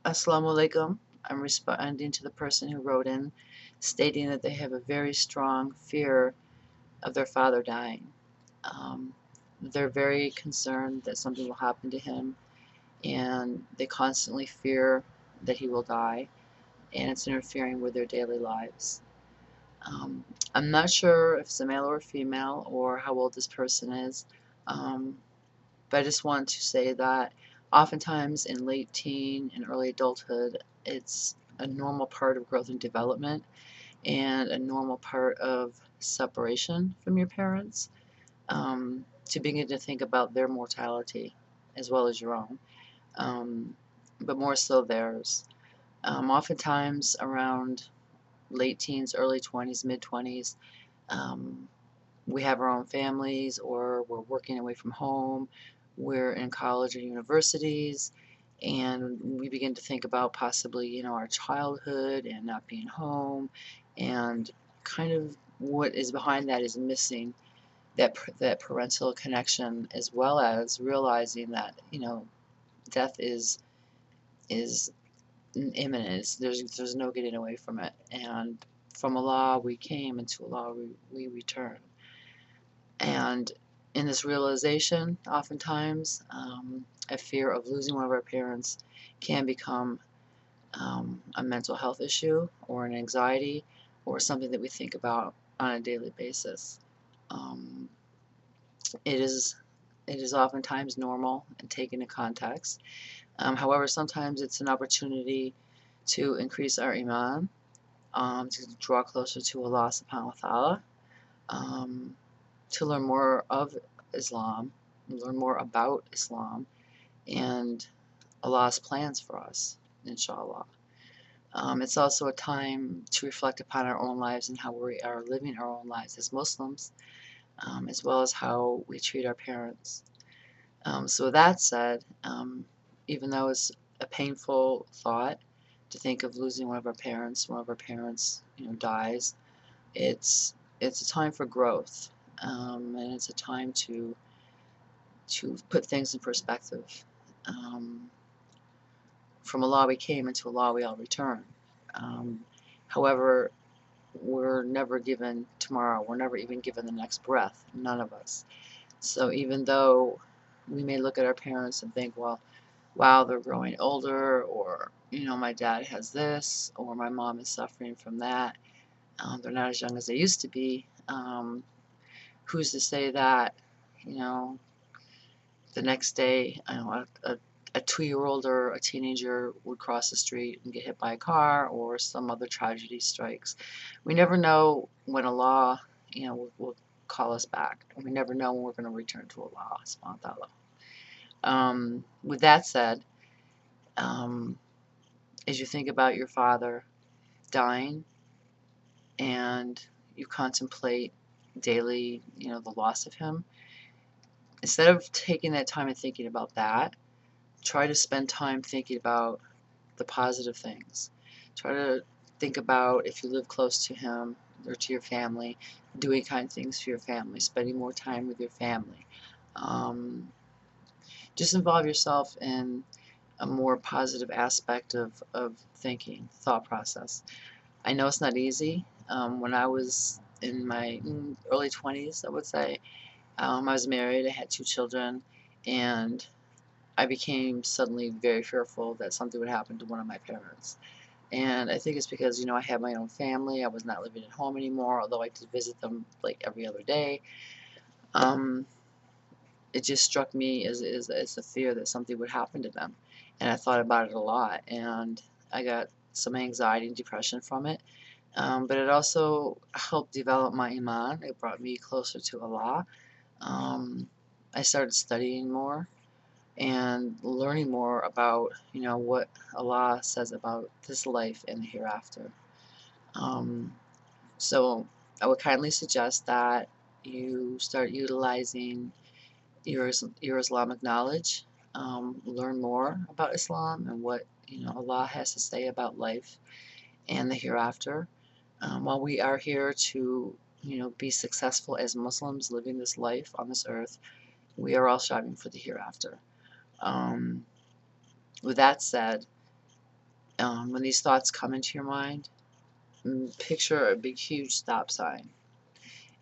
Assalamu alaikum. I'm responding to the person who wrote in stating that they have a very strong fear of their father dying. Um, they're very concerned that something will happen to him, and they constantly fear that he will die, and it's interfering with their daily lives. Um, I'm not sure if it's a male or a female or how old this person is, um, but I just want to say that oftentimes in late teen and early adulthood, it's a normal part of growth and development and a normal part of separation from your parents, to begin to think about their mortality as well as your own, um, but more so theirs. Oftentimes around late teens, early 20s, mid 20s, um, we have our own families or we're working away from home, we're in college or universities, and we begin to think about possibly, our childhood and not being home, and kind of what is behind that is missing that parental connection, as well as realizing that, death is imminent. There's no getting away from it, and from Allah we came, and to Allah we return. And in this realization, oftentimes, a fear of losing one of our parents can become a mental health issue or an anxiety or something that we think about on a daily basis. Um, it is it is oftentimes normal and taken in context. However, sometimes it's an opportunity to increase our iman, to draw closer to Allah subhanahu wa ta'ala, um, to learn more of Islam, learn more about Islam and Allah's plans for us, inshallah. It's also a time to reflect upon our own lives and how we are living our own lives as Muslims, as well as how we treat our parents. So with that said, even though it's a painful thought to think of losing one of our parents, dies, it's a time for growth, and it's a time to put things in perspective. Um, from Allah we came, and to Allah we all return. Um, However, we're never given tomorrow. We're never even given the next breath. None of us. So even though we may look at our parents and think, well, wow, they're growing older, or my dad has this, or my mom is suffering from that. They're not as young as they used to be. Who's to say that, you know, the next day, a 2-year-old or a teenager would cross the street and get hit by a car, or some other tragedy strikes. We never know when Allah, will call us back. And we never know when we're going to return to Allah subhanahu wa ta'ala. With that said, um, as you think about your father dying and you contemplate daily, the loss of him, instead of taking that time and thinking about that, try to spend time thinking about the positive things. Try to think about, if you live close to him or to your family, doing kind things for your family, spending more time with your family. Um, just involve yourself in a more positive aspect of thinking, thought process. I know it's not easy. When I was in my early 20s, I would say, I was married, I had 2 children, and I became suddenly very fearful that something would happen to one of my parents. And I think it's because, I had my own family. I was not living at home anymore, although I did visit them like every other day. Um, it just struck me as a fear that something would happen to them. And I thought about it a lot, and I got some anxiety and depression from it. But it also helped develop my iman. It brought me closer to Allah. Um, I started studying more and learning more about, what Allah says about this life and the hereafter. Um, so I would kindly suggest that you start utilizing your Islamic knowledge, learn more about Islam and what, Allah has to say about life and the hereafter. While we are here to, be successful as Muslims living this life on this earth, we are all striving for the hereafter. Um, with that said, When these thoughts come into your mind, picture a big, huge stop sign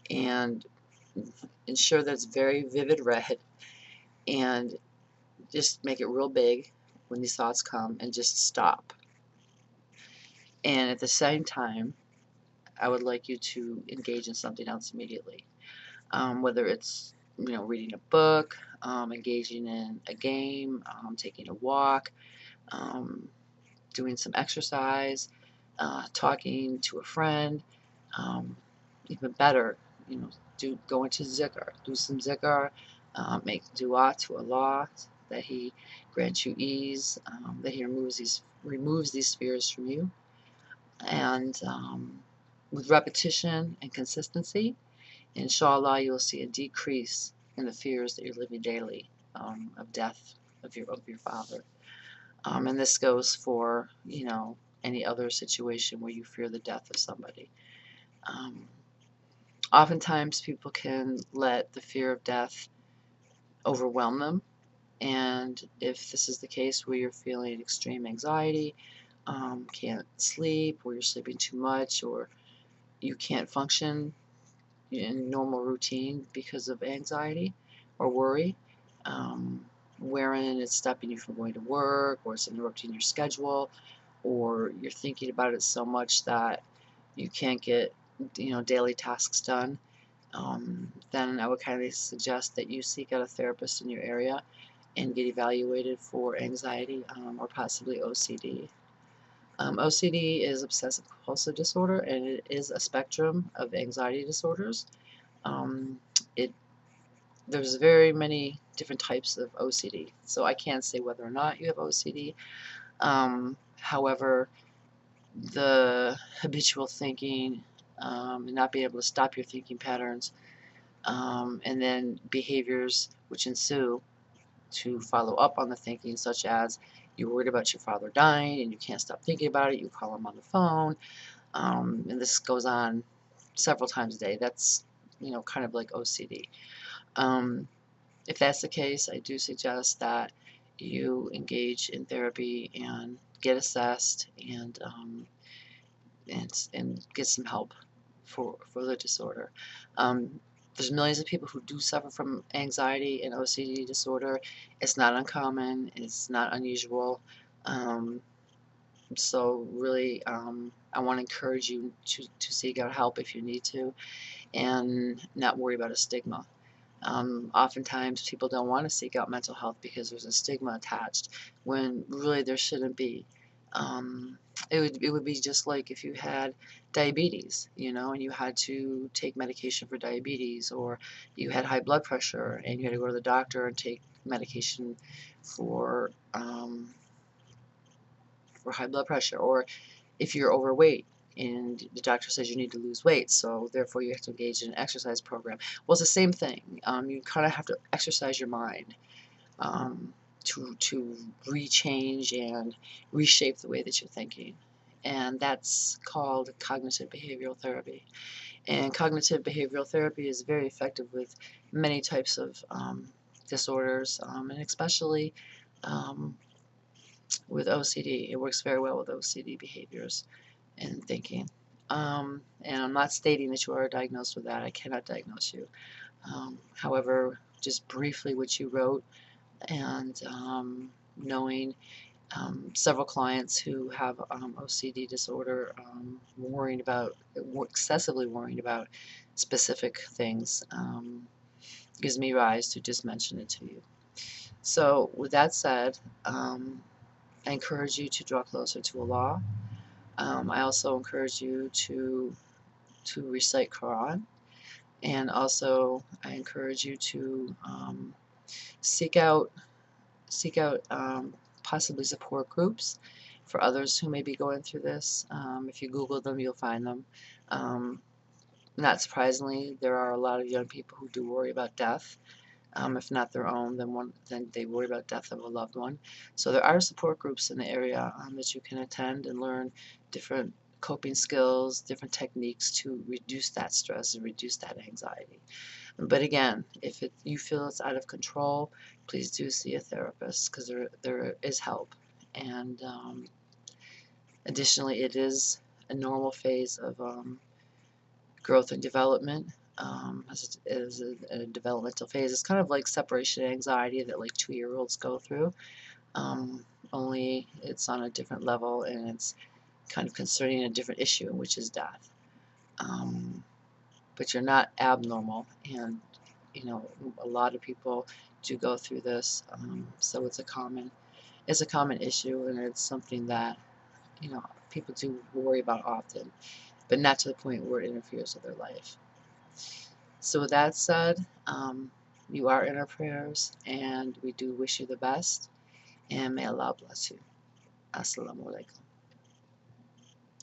and ensure that it's very vivid red, and just make it real big when these thoughts come and just stop. And at the same time, I would like you to engage in something else immediately. Whether it's reading a book, engaging in a game, taking a walk, um, doing some exercise, talking to a friend, um, even better, go into zikr, do some zikr, make dua to Allah that He grants you ease, that He removes these fears from you, and with repetition and consistency, inshallah, you'll see a decrease in the fears that you're living daily, of death of your father. And this goes for any other situation where you fear the death of somebody. Oftentimes people can let the fear of death overwhelm them, and if this is the case where you're feeling extreme anxiety, can't sleep, or you're sleeping too much, or you can't function in normal routine because of anxiety or worry, wherein it's stopping you from going to work, or it's interrupting your schedule, or you're thinking about it so much that you can't get daily tasks done, then I would kindly suggest that you seek out a therapist in your area and get evaluated for anxiety, or possibly OCD. OCD is obsessive compulsive disorder, and it is a spectrum of anxiety disorders. Um, it There's very many different types of OCD, so I can't say whether or not you have OCD. However, the habitual thinking, and not being able to stop your thinking patterns, and then behaviors which ensue to follow up on the thinking, such as you're worried about your father dying and you can't stop thinking about it, you call him on the phone, and this goes on several times a day. That's kind of like OCD. If that's the case, I do suggest that you engage in therapy and get assessed, and get some help for the disorder. There's millions of people who do suffer from anxiety and OCD disorder. It's not uncommon. It's not unusual. Um, so really, I want to encourage you to seek out help if you need to, and not worry about a stigma. Oftentimes people don't want to seek out mental health because there's a stigma attached, when really there shouldn't be. It would be just like if you had diabetes, and you had to take medication for diabetes, or you had high blood pressure and you had to go to the doctor and take medication for high blood pressure, or if you're overweight and the doctor says you need to lose weight, so therefore you have to engage in an exercise program. Well, it's the same thing. You kind of have to exercise your mind, to rechange and reshape the way that you're thinking. And that's called cognitive behavioral therapy. And cognitive behavioral therapy is very effective with many types of disorders, and especially um, with OCD. It works very well with OCD behaviors and thinking. And I'm not stating that you are diagnosed with that. I cannot diagnose you. However, just briefly what you wrote, and knowing several clients who have OCD disorder, excessively worrying about specific things, gives me rise to just mention it to you. So with that said, I encourage you to draw closer to Allah. I also encourage you to recite Quran, and also I encourage you to seek out possibly support groups for others who may be going through this. If you Google them, you'll find them. Not surprisingly, there are a lot of young people who do worry about death. If not their own, then they worry about death of a loved one. So there are support groups in the area that you can attend and learn different coping skills, different techniques to reduce that stress and reduce that anxiety. But again, if you feel it's out of control, please do see a therapist, because there is help. And Additionally, it is a normal phase of growth and development. As a developmental phase. It's kind of like separation anxiety that like 2-year-olds go through, only it's on a different level, and it's kind of concerning a different issue, which is death. But you're not abnormal, and you know, a lot of people do go through this, so it's a common issue, and it's something that, you know, people do worry about often, but not to the point where it interferes with their life. So with that said, you are in our prayers, and we do wish you the best, and may Allah bless you. Assalamu alaikum.